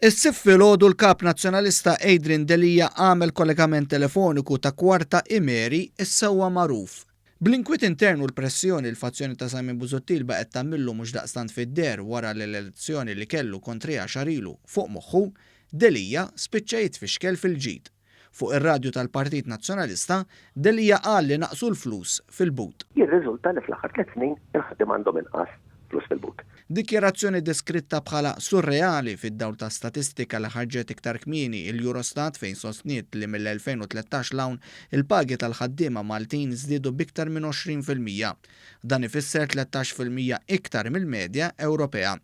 Is-sif filgħodu l-Kap Nazzjonalista Adrian Delija għamel kollegament telefoniku ta' kwarta imeri is-sewwa magħruf. Bl-inkwiet internu l-pressjoni l-fazzjoni ta' Simon Busuttil baqgħet tagħmillu mhux daqstant fid-der wara l-elezzjoni li kellu kontrija xarilu fuq moħħu, Delija spiċċa jitfixkel fil-ġid. Fuq ir-radju tal-Partit Nazzjonalista, Delija qal li naqsu l-flus fil-but. Jirriżulta li fl-aħħar 3 snin il-ħaddiem għandhom inqas flus fil-but. Dikjerazzjoni deskritta bħala surreali fid-dawl ta' statistika li ħarġet iktar kmieni il-Eurostat fejn sostniet li mill-2013 l-hawn il-pagi tal-ħaddiema Maltin żdiedu biktar minn 20%. Dan ifisser 13% iktar mill-medja Ewropea.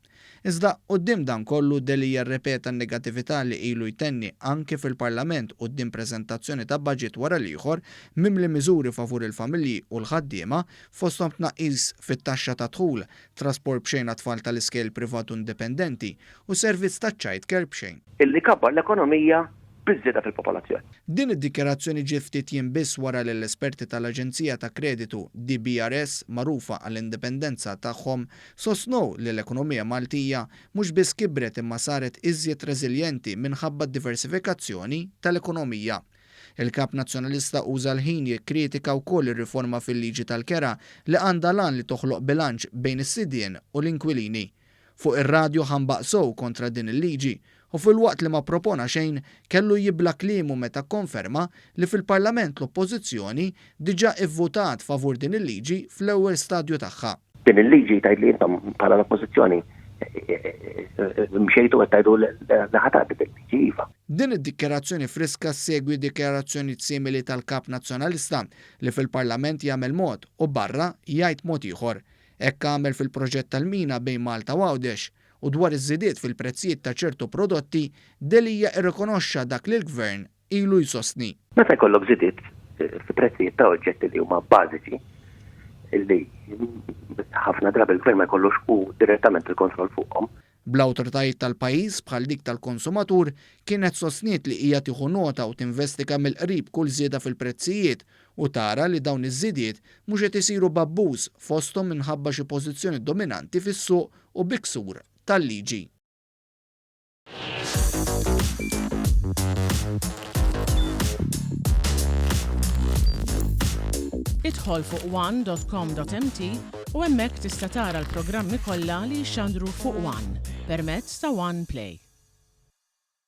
Iżda quddiem dan kollu Delija rrepeta n-negattività li ilu jtenni anke fil-Parlament quddiem preżentazzjoni ta' budget wara l-ieħor mimli miżuri favur il-familji u l-ħaddiema fosthom tnaqqis fit-taxxa ta' dħul, trasport b'xejn għat-tfal tal-iskejl privat u indipendenti u servizz ta' childcare b'xejn. Illi kabbar l-ekonomija biżżieda fil-popolazzjoni. Din id-dikjerazzjoni ġie ftit jiem biss wara li l-esperti tal-Aġenzija ta' Kreditu DBRS magħrufa għall-indipendenza tagħhom sostnew li l-ekonomija Maltija mhux biss kibret imma saret iżjed reżiljenti minħabba d-diversifikazzjoni tal-ekonomija. Il-Kap Nazzjonalista uża l-ħin jikkritika wkoll ir-riforma fil-liġi tal-kera li għandha lan li toħloq bilanċ bejn is-sidien u l-inkwilini. Fuq ir-radju ħambaqsow kontra din il-liġi u fil-waqt li ma propona xejn kellu jibla kliemu meta konferma li fil-Parlament l-Oppożizzjoni diġà ivvutat favur din il-liġi fl-ewwel stadju tagħha. Din il-liġi tgħid li intom bħala l-Oppożizzjoni mxejtu qed tgħidu li ħadd il-liġi iva. Din id-dikjerazzjoni friska segwi dikjerazzjoni simili tal-Kap Nazzjonalista li fil-Parlament jagħmel mod u barra jgħid mod ieħor. Hekk għamel fil-proġett tal-mina bejn Malta u Għawdex u dwar iż-żidiet fil-prezzijiet ta' ċertu prodotti Delija irrikonoxxa dak li l-Gvern ilu jsostni. Meta jkollok żidiet fil-prezzijiet ta' oġġetti li huma bażiċi illi ħafna drabi l-Gvern ma jkollux hu direttament il-kontroll fuqhom. Bl-awtoritajiet tal-pajjiż bħal dik tal-konsumatur kienet sostniet li hija tieħu nota u tinvestiga mill-qrib kull żieda fil-prezzijiet u tara li dawn iż-żidiet mhux qed isiru babbuż fosthom minħabba xi pożizzjoni dominanti fis-suq u biksur tal-liġi. Idħol fuq one.com.mt u hemmhekk tista' tara l-programmi kollha li jxandru fuq One permezz ta' One Play.